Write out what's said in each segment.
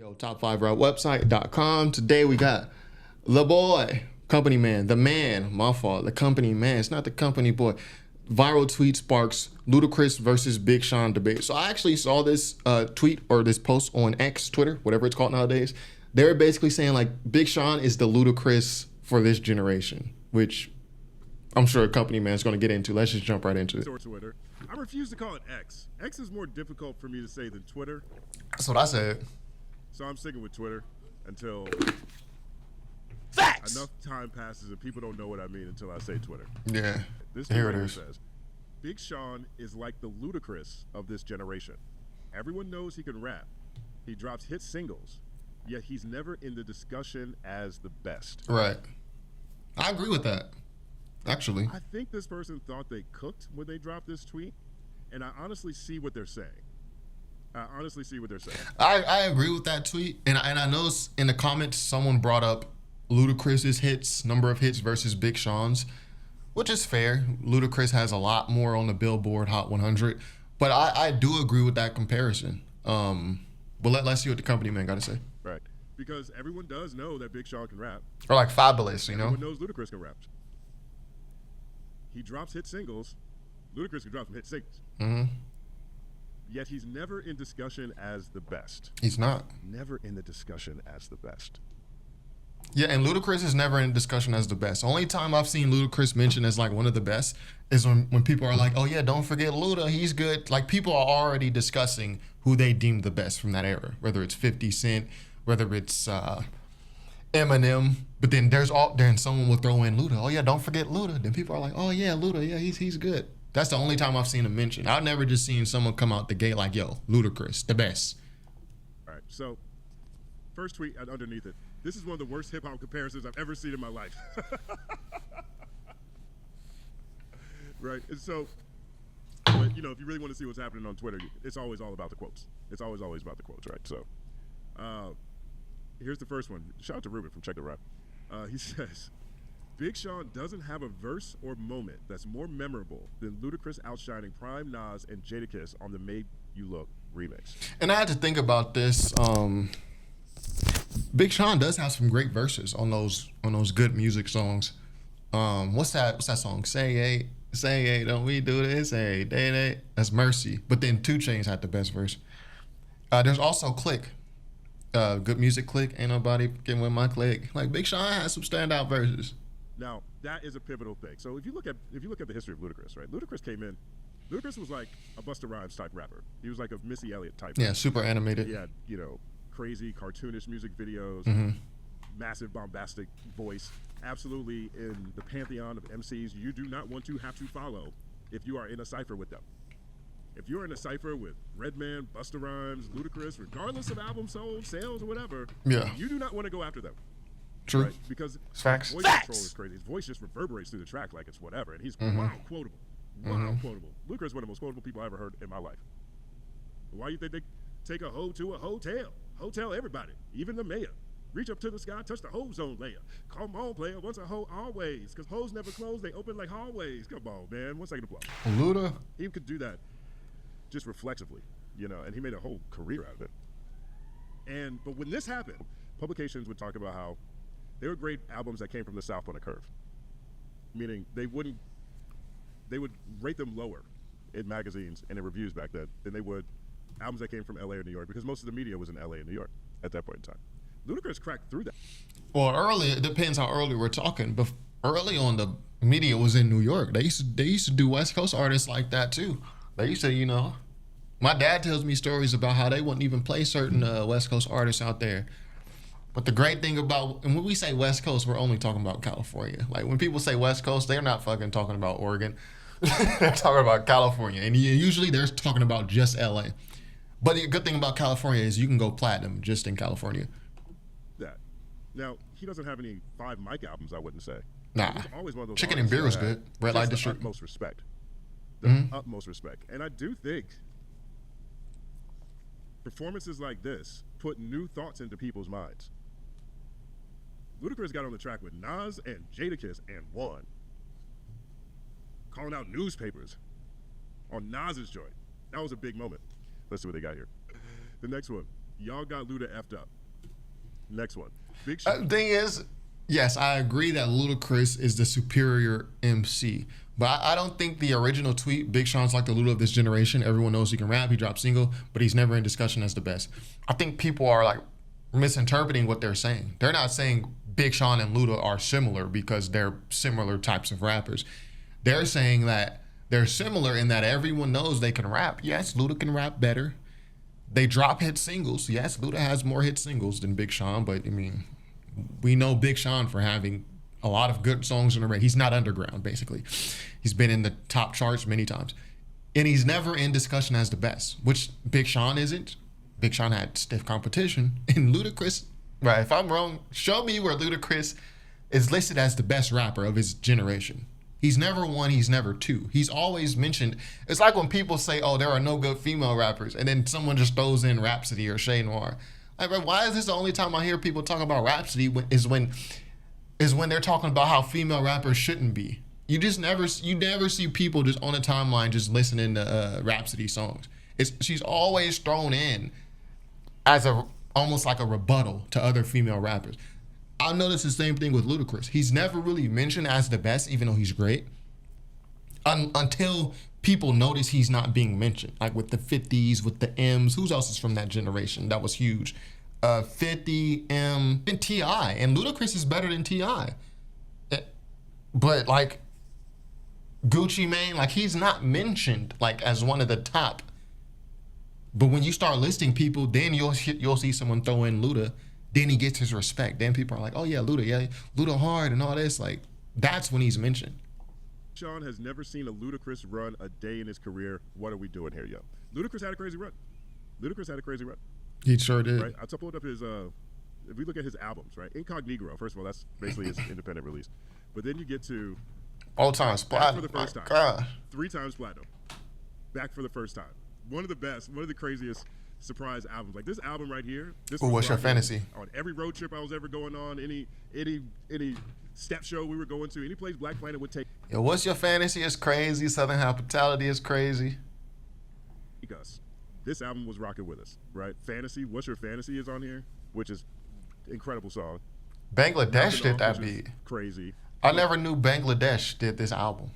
Yo, top5rapwebsite.com. Today we got the boy, company man, the man, my fault, the company man. It's not the company boy. Viral tweet sparks Ludacris versus Big Sean debate. So I actually saw this tweet or this post on X, Twitter, whatever it's called nowadays. They're basically saying like Big Sean is the Ludacris for this generation, which I'm sure a company man is going to get into. Let's just jump right into it. Or Twitter. I refuse to call it X. X is more difficult for me to say than Twitter. That's what I said. So I'm sticking with Twitter until Facts. enough time passes and people don't know what I mean until I say Twitter. Yeah. This Here it tweet is. says, Big Sean is like the Ludacris of this generation. Everyone knows he can rap. He drops hit singles, yet he's never in the discussion as the best. Right. I agree with that, actually. I think this person thought they cooked when they dropped this tweet, and I honestly see what they're saying. I agree with that tweet, and I know in the comments someone brought up Ludacris's hits, number of hits versus Big Sean's, which is fair. Ludacris has a lot more on the Billboard Hot 100, but I do agree with that comparison. But let's see what the company man got to say. Right, because everyone does know that Big Sean can rap. Or like Fabulous, you know? Everyone knows Ludacris can rap. He drops hit singles. Ludacris can drop some hit singles. Mm-hmm. Yet he's never in discussion as the best. He's not. Never in the discussion as the best. Yeah, and Ludacris is never in discussion as the best. Only time I've seen Ludacris mentioned as like one of the best is when people are like, oh yeah, don't forget Luda, he's good. Like people are already discussing who they deem the best from that era, whether it's 50 Cent, whether it's Eminem, but then someone will throw in Luda. Oh yeah, don't forget Luda. Then people are like, oh yeah, Luda, yeah, he's good. That's the only time I've seen him mentioned. I've never just seen someone come out the gate like, yo, Ludacris, the best. All right, so first tweet underneath it. This is one of the worst hip-hop comparisons I've ever seen in my life. Right, and so, but, you know, if you really want to see what's happening on Twitter, it's always all about the quotes. It's always about the quotes, right? So, here's the first one. Shout out to Ruben from Check the Rap. He says, Big Sean doesn't have a verse or moment that's more memorable than Ludacris outshining Prime, Nas, and Jadakiss on the Made You Look remix. And I had to think about this. Big Sean does have some great verses on those good music songs. What's that song? Say hey, don't we do this? Hey, day. That's Mercy. But then 2 Chainz had the best verse. There's also Click. Good music Click. Ain't nobody getting with my click. Like Big Sean has some standout verses. Now that is a pivotal thing. So if you look at the history of Ludacris, right? Ludacris came in. Ludacris was like a Busta Rhymes type rapper. He was like a Missy Elliott type. Yeah, rapper. super animated. He had crazy cartoonish music videos, massive bombastic voice. Absolutely in the pantheon of MCs you do not want to have to follow if you are in a cipher with them. If you're in a cipher with Redman, Busta Rhymes, Ludacris, regardless of album sold, sales, or whatever, you do not want to go after them. True. Right? Because Facts. voice control is crazy. His voice just reverberates through the track like it's whatever, and he's wild quotable. Quotable. Ludacris is one of the most quotable people I ever heard in my life. Why do you think they take a hoe to a hotel? Hotel everybody, even the mayor. Reach up to the sky, touch the hoe zone layer. Come on, player, once a hoe, always. Because hoes never close, they open like hallways. Come on, man. 1 second applause. Luda. He could do that just reflexively, and he made a whole career out of it. But when this happened, publications would talk about how they were great albums that came from the South on a curve. Meaning they would rate them lower in magazines and in reviews back then than they would albums that came from LA or New York, because most of the media was in LA and New York at that point in time. Ludacris cracked through that. Well, early, it depends how early we're talking. But early on, the media was in New York. They used to do West Coast artists like that too. They used to, my dad tells me stories about how they wouldn't even play certain West Coast artists out there. But the great thing about, and when we say West Coast, we're only talking about California. Like when people say West Coast, they're not fucking talking about Oregon. They're talking about California. And usually they're talking about just LA. But the good thing about California is you can go platinum just in California. That. Now, he doesn't have any 5 Mike albums, I wouldn't say. Nah. He's always one of those Chicken and Beer was good. Red Light District. Utmost respect. The utmost respect. And I do think performances like this put new thoughts into people's minds. Ludacris got on the track with Nas and Jadakiss and won. Calling out newspapers on Nas's joint. That was a big moment. Let's see what they got here. The next one. Y'all got Luda effed up. Next one. Big Sean. Thing is, yes, I agree that Ludacris is the superior MC. But I don't think the original tweet, Big Sean's like the Luda of this generation. Everyone knows he can rap. He dropped single, but he's never in discussion as the best. I think people are like misinterpreting what they're saying. They're not saying Big Sean and Luda are similar because they're similar types of rappers. They're saying that they're similar in that everyone knows they can rap. Yes, Luda can rap better. They drop hit singles. Yes, Luda has more hit singles than Big Sean, but I mean, we know Big Sean for having a lot of good songs on the radio. He's not underground, basically. He's been in the top charts many times. And he's never in discussion as the best, which Big Sean isn't. Big Sean had stiff competition. And Ludacris, right, if I'm wrong, show me where Ludacris is listed as the best rapper of his generation. He's never one, he's never two. He's always mentioned. It's like when people say, oh, there are no good female rappers, and then someone just throws in Rhapsody or Shay Noir. Like, bro, why is this the only time I hear people talk about Rhapsody is when they're talking about how female rappers shouldn't be. You never see people just on a timeline just listening to Rhapsody songs. She's always thrown in as almost like a rebuttal to other female rappers. I noticed the same thing with Ludacris. He's never really mentioned as the best, even though he's great, until people notice he's not being mentioned. Like with the 50s, with the M's. Who else is from that generation? That was huge. 50, M, and T.I. And Ludacris is better than T.I. But like Gucci Mane, like he's not mentioned like as one of the top. But when you start listing people, then you'll see someone throw in Luda. Then he gets his respect. Then people are like, oh yeah, Luda hard and all this. Like, that's when he's mentioned. Sean has never seen a Ludacris run a day in his career. What are we doing here, yo? Ludacris had a crazy run. He sure did. Right? I pulled up his, if we look at his albums, right? Incognito, first of all, that's basically his independent release. But then you get to All time Back for the platinum. first My time. God. 3 times platinum. Back for the first time. One of the best, one of the craziest surprise albums. Like this album right here. This Ooh, was what's your rocking fantasy? On every road trip I was ever going on, any step show we were going to, any place Black Planet would take Yo, what's your fantasy is crazy. Southern Hospitality is crazy. us. This album was rocking with us, right? Fantasy, What's Your Fantasy is on here, which is incredible song. Bangladesh Knocking did Off, that which is beat. crazy. I never knew Bangladesh did this album.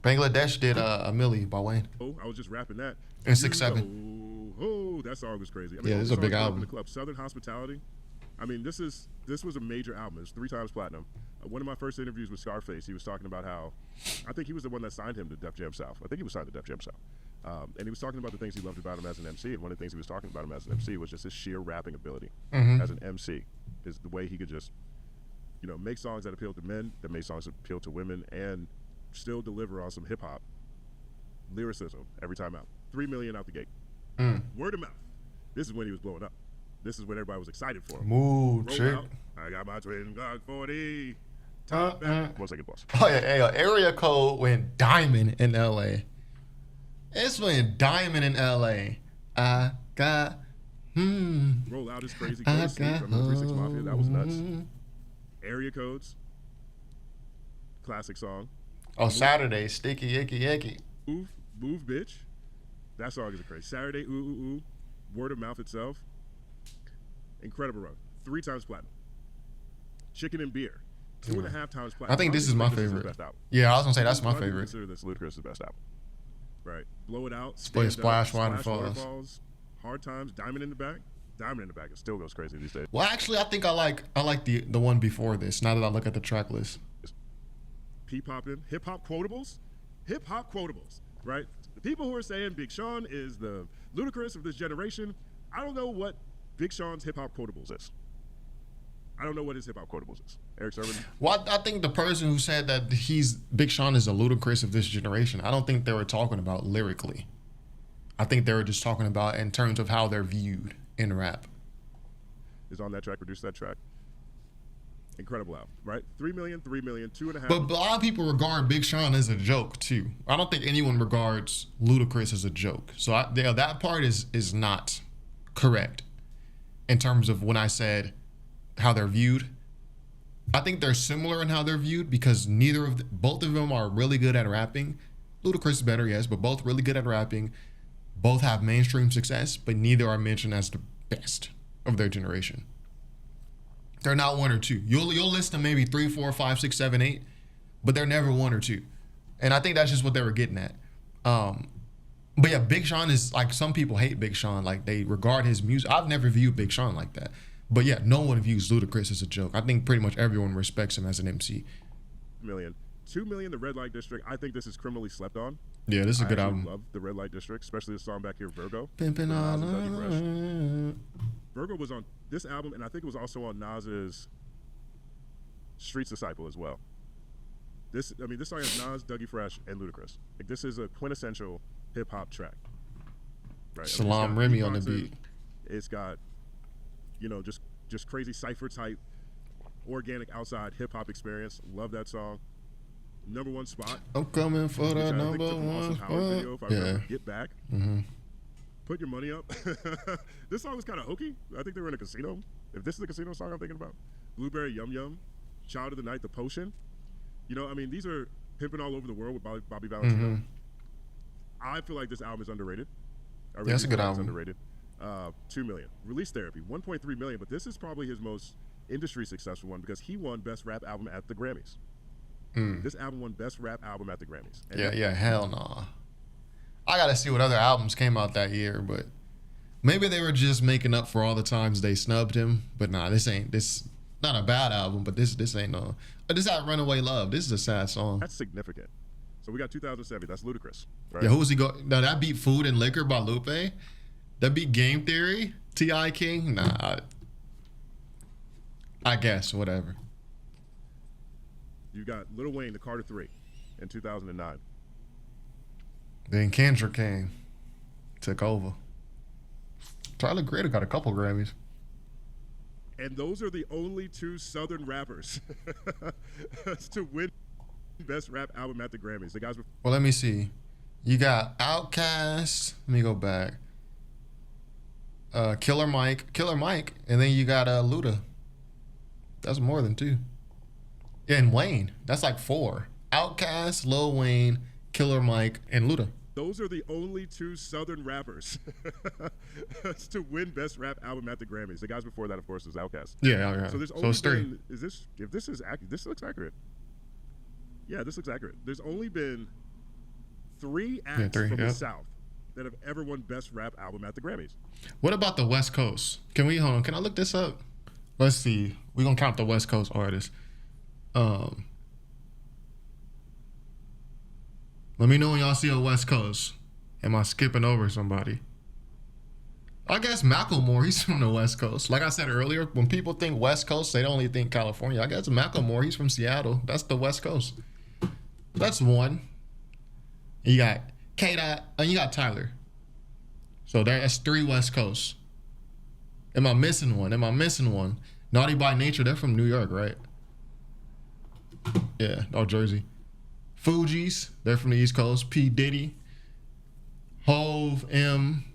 Bangladesh did a Millie by Wayne. Oh, I was just rapping that. And 6'7". Oh, that song was crazy. I mean, Yeah, all this the is a big songs album. in the club. Southern Hospitality. I mean, this was a major album. It's 3 times platinum. One of my first interviews with Scarface, he was talking about how, I think he was the one that signed him to Def Jam South. I think he was signed to Def Jam South. And he was talking about the things he loved about him as an MC. And one of the things he was talking about him as an MC was just his sheer rapping ability as an MC. Is the way he could just, make songs that appeal to men, that make songs that appeal to women, and still deliver on some hip hop lyricism every time out. 3 million out the gate. Word of mouth. This is when he was blowing up. This is when everybody was excited for him. Move, Roll chick. out. I got my twin Glock 40. Top back. 1 second, boss. Oh yeah, hey, area code went diamond in LA. It's went diamond in LA. I got Roll out is crazy. Go to sleep from the 36 Mafia. That was nuts. Area codes. Classic song. Oh, Saturday, sticky icky icky. Move, bitch. That song is crazy. Saturday, ooh, ooh, ooh. Word of mouth itself. Incredible run. 3 times platinum. Chicken and Beer. 2.5 times platinum. I think this is my This is favorite. his best album. Yeah, I was gonna say that's my A lot of people favorite. Consider this Ludacris' best album. Right. Blow It Out. Play Stand Up, Splash Waterfalls. Hard Times. Diamond in the Back. Diamond in the Back. It still goes crazy these days. Well, actually, I think I like the one before this. Now that I look at the track list. P-popping. Hip-hop quotables. Hip-hop quotables. Right? The people who are saying Big Sean is the Ludacris of this generation, I don't know what Big Sean's hip-hop quotables is. I don't know what his hip-hop quotables is. Eric Sermon. Well, I think the person who said that Big Sean is the Ludacris of this generation, I don't think they were talking about lyrically. I think they were just talking about in terms of how they're viewed in rap. Is on that track, produced that track. Incredible album, right? 3 million, 2.5. But a lot of people regard Big Sean as a joke too. I don't think anyone regards Ludacris as a joke. So that part is not correct in terms of when I said how they're viewed. I think they're similar in how they're viewed because both of them are really good at rapping. Ludacris is better, yes, but both really good at rapping. both have mainstream success, but neither are mentioned as the best of their generation. They're not one or two. You'll list them maybe 3, 4, 5, 6, 7, 8, but they're never one or two. And I think that's just what they were getting at. But yeah, Big Sean is like, some people hate Big Sean. Like, they regard his music. I've never viewed Big Sean like that. But yeah, no one views Ludacris as a joke. I think pretty much everyone respects him as an MC. Million. 2 million, the Red Light District. I think this is criminally slept on. Yeah, this is a good album. I love the Red Light District, especially the song back here, Virgo. Pimpin' all over. Virgo was on this album, and I think it was also on Nas's Streets Disciple as well. This song has Nas, Dougie Fresh, and Ludacris. Like, this is a quintessential hip hop track. Right. Salam Remy on the beat. It's got, just crazy cypher type, organic outside hip hop experience. Love that song. #1 spot. I'm coming for that #1 spot. Video, if I remember, Get Back. Mm-hmm. Put your money up. This song was kind of hokey. I think they were in a casino. If this is the casino song I'm thinking about. Blueberry Yum Yum. Child of the Night, The Potion. These are pimping all over the world with Bobby Valentino. Mm-hmm. I feel like this album is underrated. That's a good album. Underrated. 2 million. Release Therapy, 1.3 million, but this is probably his most industry successful one because he won Best Rap Album at the Grammys. This album won Best Rap Album at the Grammys. And hell no. I gotta see what other albums came out that year, but maybe they were just making up for all the times they snubbed him. But nah, this not a bad album, but this ain't no. This is Runaway Love. This is a sad song. That's significant. So we got 2007. That's Ludacris. Right? Yeah, who was he go? No, that beat Food and Liquor by Lupe. That beat Game Theory, T.I. King. Nah, I guess whatever. You got Lil Wayne, The Carter 3, in 2009. Then Kendrick came, took over. Tyler Creator got a couple Grammys. And those are the only 2 Southern rappers to win Best Rap Album at the Grammys. The guys were. Well, let me see. You got Outkast. Let me go back. Killer Mike, and then you got Luda. That's more than 2. Yeah, and Wayne. That's like 4. Outkast, Lil Wayne, Killer Mike, and Luda. Those are the only 2 Southern rappers to win Best Rap Album at the Grammys. The guys before that, of course, was Outkast. Yeah. So there's only been, this looks accurate. Yeah, this looks accurate. There's only been 3 acts from the South that have ever won Best Rap Album at the Grammys. What about the West Coast? Hold on, can I look this up? Let's see. We're gonna count the West Coast artists. Let me know when y'all see a West Coast. Am I skipping over somebody? I guess Macklemore, he's from the West Coast. Like I said earlier, when people think West Coast, they don't only think California. I guess Macklemore, he's from Seattle. That's the West Coast. That's 1. You got K-Dot, and you got Tyler. So that's 3 West Coast. Am I missing one? Naughty by Nature, they're from New York, right? Yeah, Jersey. Fugees, they're from the East Coast. P. Diddy, Hove, M,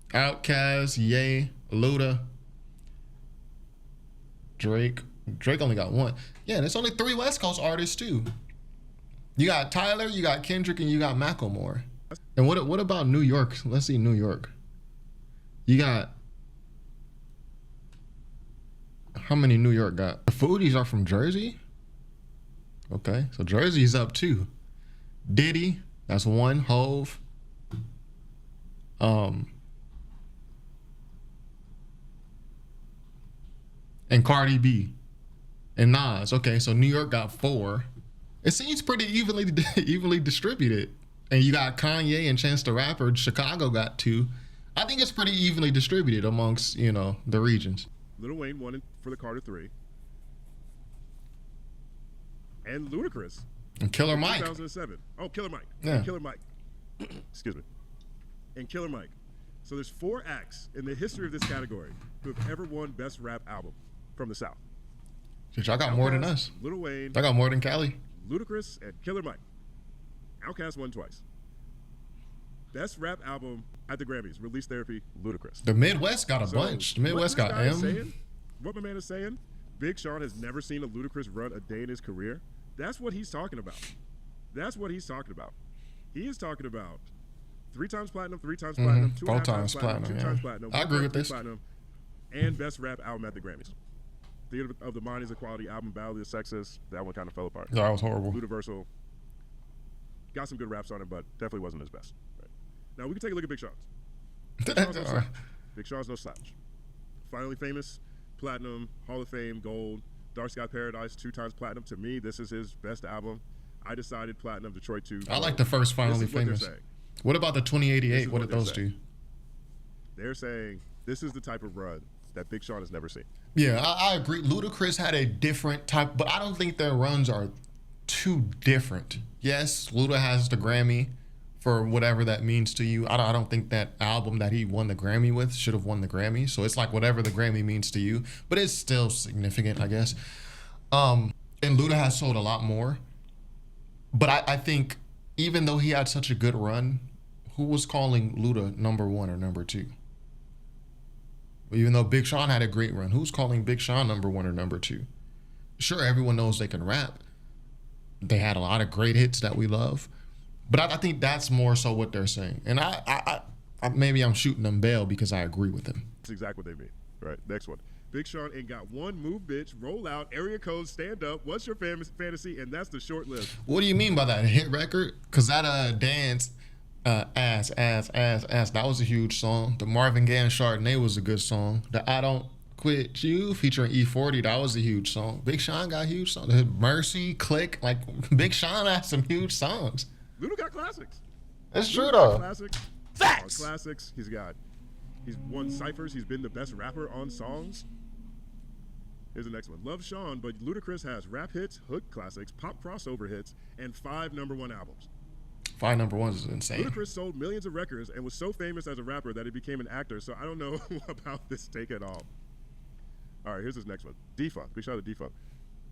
Outkast, Ye, Luda, Drake. Drake only got 1. Yeah, and it's only 3 West Coast artists too. You got Tyler, you got Kendrick, and you got Macklemore. And what about New York? Let's see New York. You got, how many New York got? The Fugees are from Jersey? Okay, so Jersey's up 2. Diddy, that's 1. Hove. And Cardi B. And Nas. Okay, so New York got 4. It seems pretty evenly distributed. And you got Kanye and Chance the Rapper. Chicago got 2. I think it's pretty evenly distributed amongst, the regions. Lil Wayne won for the Carter 3. And Ludacris. And Killer Mike. 2007. Oh, Killer Mike. Yeah. And Killer Mike. Excuse me. And Killer Mike. So there's 4 acts in the history of this category who have ever won Best Rap Album from the South. Shit, y'all got more than us. Lil Wayne. I got more than Cali. Ludacris and Killer Mike. Outkast won twice. Best Rap Album at the Grammys. Release Therapy, Ludacris. The Midwest got a bunch. The Midwest got M. What my man is saying, Big Sean has never seen a Ludacris run a day in his career. That's what he's talking about. He is talking about 3 times platinum, 3 times platinum, 2.5 4 times times platinum, platinum, 2 yeah. times platinum. I agree with 1.3 this. Platinum, and best rap album at the Grammys. Theater of the Mind is a quality album. Battle of the Sexes, that one kind of fell apart. That was horrible. Ludaversal got some good raps on it, but definitely wasn't his best. Right. Now we can take a look at Big Sean's. Big Sean's no slouch. Finally Famous, platinum, Hall of Fame, gold, Dark Sky Paradise, 2 times platinum. To me, this is his best album. I decided platinum, Detroit 2. I like the first Finally Famous. What about the 2088? What did those do? They're saying this is the type of run that Big Sean has never seen. Yeah, I agree. Ludacris had a different type, but I don't think their runs are too different. Yes, Luda has the Grammy for whatever that means to you. I don't think that album that he won the Grammy with should have won the Grammy. So it's like whatever the Grammy means to you, but it's still significant, I guess. And Luda has sold a lot more. But I think even though he had such a good run, who was calling Luda number 1 or number 2? Even though Big Sean had a great run, who's calling Big Sean number 1 or number 2? Sure, everyone knows they can rap. They had a lot of great hits that we love. But I think that's more so what they're saying. And I maybe I'm shooting them bail because I agree with them. That's exactly what they mean. Right, next one. Big Sean ain't got one move, bitch. Roll out, area code, stand up. What's your fantasy? And that's the short list. What do you mean by that? A hit record? Because that dance, ass. That was a huge song. The Marvin Gaye and Chardonnay was a good song. The I Don't Quit You featuring E40, that was a huge song. Big Sean got huge songs. Mercy, Click, like Big Sean had some huge songs. Luda got classics. That's true though. Classics. Facts. Classics. He's won ciphers. He's been the best rapper on songs. Here's the next one. Love Sean, but Ludacris has rap hits, hook classics, pop crossover hits, and 5 #1 albums. 5 number 1s is insane. Ludacris sold millions of records and was so famous as a rapper that he became an actor, so I don't know about this take at all. All right, here's his next one. Defunct. Big Sean to Defunct.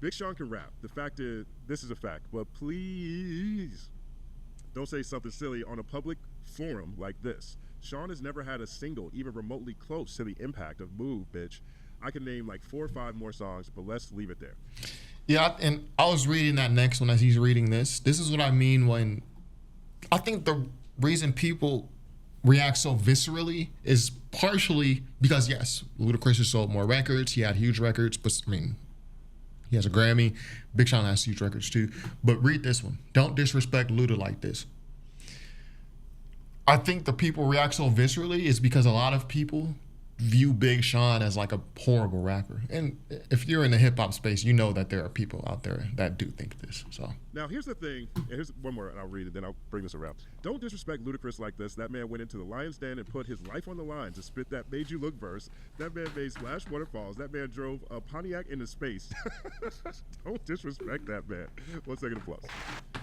Big Sean can rap. The fact is, this is a fact, but please don't say something silly on a public forum like this. Sean has never had a single even remotely close to the impact of Move, bitch. I can name like 4 or 5 more songs, but let's leave it there. Yeah, and I was reading that next one as he's reading this. This is what I mean when I think the reason people react so viscerally is partially because, yes, Ludacris has sold more records. He had huge records, but I mean, he has a Grammy. Big Sean has huge records too. But read this one. Don't disrespect Luda like this. I think the people react so viscerally is because a lot of people view Big Sean as like a horrible rapper. And if you're in the hip hop space, you know that there are people out there that do think this. So now here's the thing, and here's one more, and I'll read it, then I'll bring this around. Don't disrespect Ludacris like this. That man went into the lion's den and put his life on the line to spit that made you look verse. That man made splash waterfalls. That man drove a Pontiac into space. Don't disrespect that man. 1 second applause.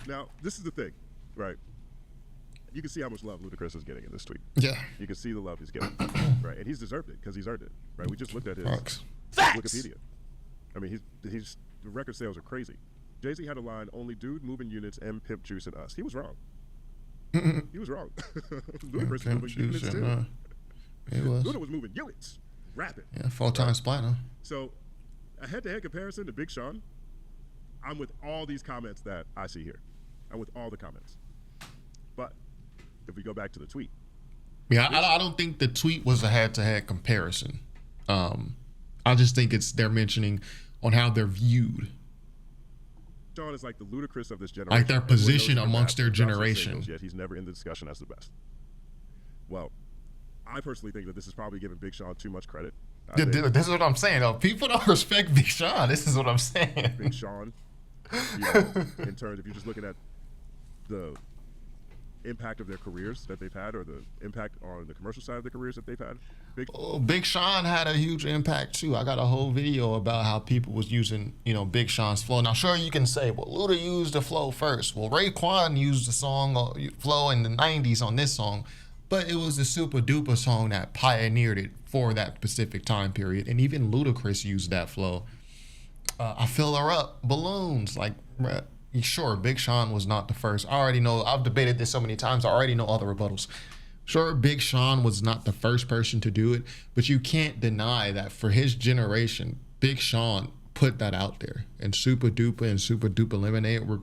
Now, this is the thing, right? You can see how much love Ludacris is getting in this tweet. yeah. You can see the love he's getting, right? And he's deserved it because he's earned it, right? We just looked at his Facts. Wikipedia. I mean, he's the record sales are crazy. Jay-Z had a line, "Only dude moving units and pimp juice and us." He was wrong. He was wrong. Ludacris was moving units too. He was. Luda was moving units, rapping. Yeah, 4 times platinum. So, a head-to-head comparison to Big Sean, I'm with all these comments that I see here. I'm with all the comments. But if we go back to the tweet. Yeah, I don't think the tweet was a head-to-head comparison. I just think it's they're mentioning on how they're viewed. Sean is like the Ludacris of this generation. Like their position amongst their generation. Singles, yet he's never in the discussion as the best. Well, I personally think that this is probably giving Big Sean too much credit. This is what I'm saying, though. People don't respect Big Sean. This is what I'm saying. Big Sean, in terms, if you're just looking at the impact of their careers that they've had, or the impact on the commercial side of the careers that they've had. Big Sean had a huge impact too. I got a whole video about how people was using, Big Sean's flow. Now, sure, you can say, well, Luda used the flow first. Well, Raekwon used the song flow in the 90s on this song, but it was the super duper song that pioneered it for that specific time period. And even Ludacris used that flow. I Fill Her Up, Balloons, like, bruh. Sure, Big Sean was not the first. I already know. I've debated this so many times. I already know all the rebuttals. Sure, Big Sean was not the first person to do it, but you can't deny that for his generation, Big Sean put that out there. And Super Duper and Super Duper Lemonade were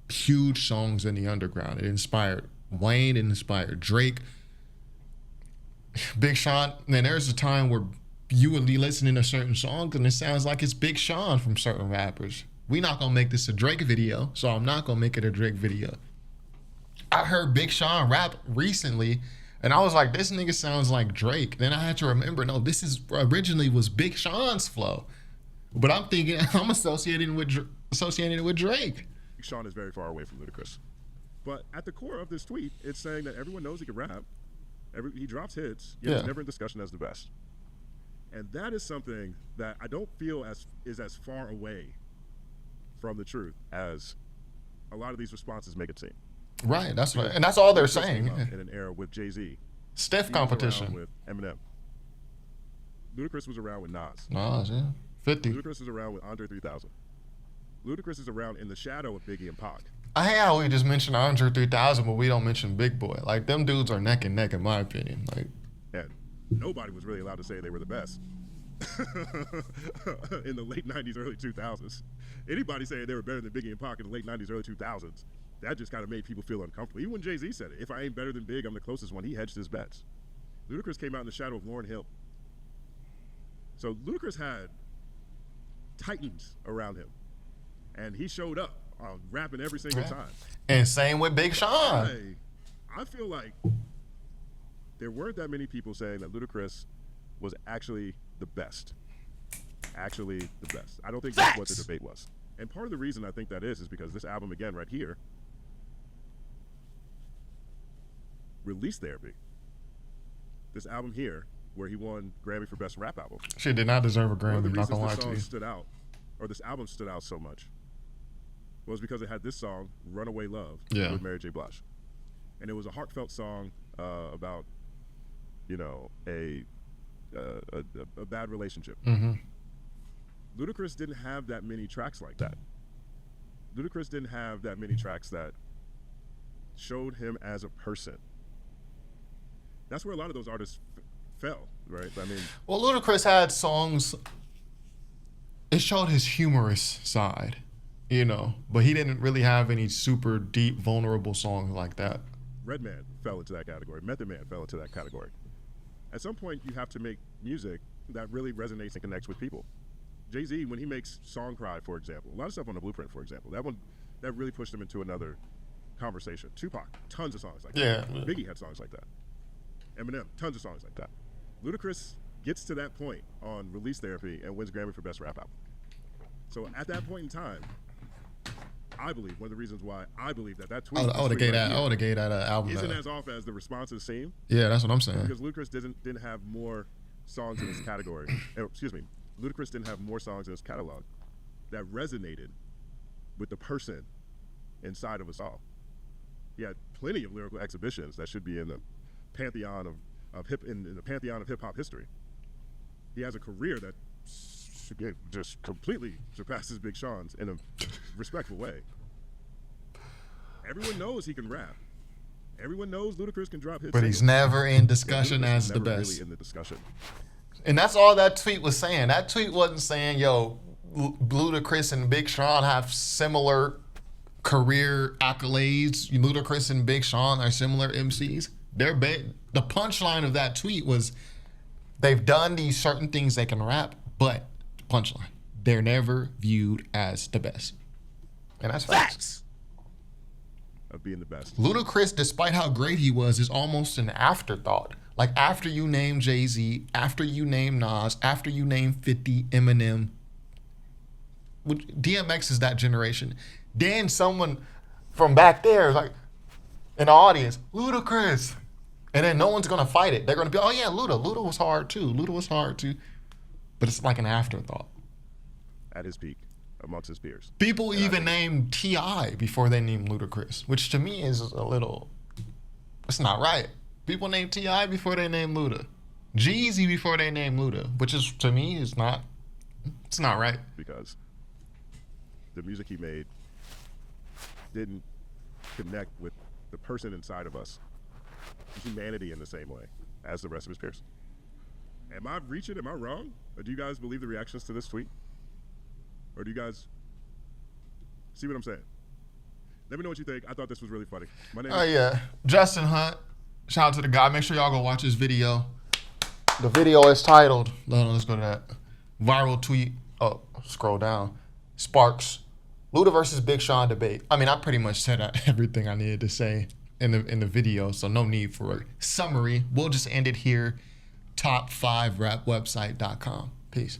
huge songs in the underground. It inspired Wayne inspired Drake. Big Sean. Then there's a time where you would be listening to certain songs and it sounds like it's Big Sean from certain rappers. We not gonna make this a Drake video, so I'm not gonna make it a Drake video. I heard Big Sean rap recently, and I was like, this nigga sounds like Drake. Then I had to remember, no, this is originally was Big Sean's flow. But I'm thinking I'm associating it with Drake. Sean is very far away from Ludacris. But at the core of this tweet, it's saying that everyone knows he can rap. He drops hits, yet he's never in discussion as the best. And that is something that I don't feel is as far away from the truth as a lot of these responses make it seem. Right, that's right. And that's all they're saying. In an era with Jay-Z. Stiff competition. With Eminem. Ludacris was around with Nas. Nas, yeah. 50. Ludacris was around with Andre 3000. Ludacris is around in the shadow of Biggie and Pac. I hate how we just mention Andre 3000, but we don't mention Big Boy. Like, them dudes are neck and neck, in my opinion. Like, and nobody was really allowed to say they were the best in the late 90s, early 2000s. Anybody saying they were better than Biggie and Pac in the late 90s, early 2000s, that just kind of made people feel uncomfortable. Even when Jay-Z said it, if I ain't better than Big, I'm the closest one. He hedged his bets. Ludacris came out in the shadow of Lauryn Hill. So Ludacris had titans around him. And he showed up rapping every single time. And same with Big Sean. I feel like there weren't that many people saying that Ludacris was actually the best. Actually the best. I don't think that's what the debate was. And part of the reason I think that is because this album, again, right here, Release Therapy. This album here, where he won Grammy for Best Rap Album. She did not deserve a Grammy, One of the not gonna lie reasons to you. this song stood out, or this album stood out so much, was because it had this song, Runaway Love, with Mary J. Blige. And it was a heartfelt song about, you know, a bad relationship. Mm-hmm. Ludacris didn't have that many tracks like that. Ludacris didn't have that many tracks that showed him as a person. That's where a lot of those artists fell, right? I mean, well, Ludacris had songs. It showed his humorous side, you know, but he didn't really have any super deep, vulnerable songs like that. Redman fell into that category. Method Man fell into that category. At some point, you have to make music that really resonates and connects with people. Jay-Z, when he makes Song Cry, for example, a lot of stuff on the Blueprint, for example, that really pushed him into another conversation. Tupac, tons of songs like that. Biggie had songs like that. Eminem, tons of songs like that. Ludacris gets to that point on Release Therapy and wins Grammy for Best Rap Album. So at that point in time, I believe one of the reasons why I believe that tweet I would have gave that album isn't as off as the responses seem. Yeah, that's what I'm saying. Because Ludacris didn't have more songs in his category. Excuse me, Ludacris didn't have more songs in his catalog that resonated with the person inside of us all. He had plenty of lyrical exhibitions that should be in the pantheon of hip hop history. He has a career that just completely surpasses Big Sean's in a respectful way. Everyone knows he can rap. Everyone knows Ludacris can drop hits. But he's never in discussion as the best. Really in the discussion. And that's all that tweet was saying. That tweet wasn't saying, yo, Ludacris and Big Sean have similar career accolades. Ludacris and Big Sean are similar MCs. The punchline of that tweet was, they've done these certain things they can rap, but punchline, they're never viewed as the best. And that's facts. Of being the best. Ludacris, despite how great he was, is almost an afterthought. Like, after you name Jay-Z, after you name Nas, after you name 50, Eminem, DMX is that generation. Then someone from back there is like, in the audience, Ludacris. And then no one's going to fight it. They're going to be, oh yeah, Luda was hard too. But it's like an afterthought. At his peak, amongst his peers. People even name T.I. before they name Ludacris, which to me is a little, it's not right. People name T.I. before they name Luda. Jeezy before they name Luda, which is, to me, it's not right. Because the music he made didn't connect with the person inside of us, humanity, in the same way as the rest of his peers. Am I reaching? Am I wrong? Or do you guys believe the reactions to this tweet? Or do you guys see what I'm saying? Let me know what you think. I thought this was really funny. My name Oh is yeah, Justin Hunt. Shout out to the guy. Make sure y'all go watch this video. The video is titled. Let's go to that viral tweet. Oh, scroll down. Sparks. Luda versus Big Sean debate. I mean, I pretty much said everything I needed to say in the video, so no need for a summary. We'll just end it here. Top5rapwebsite.com. Peace.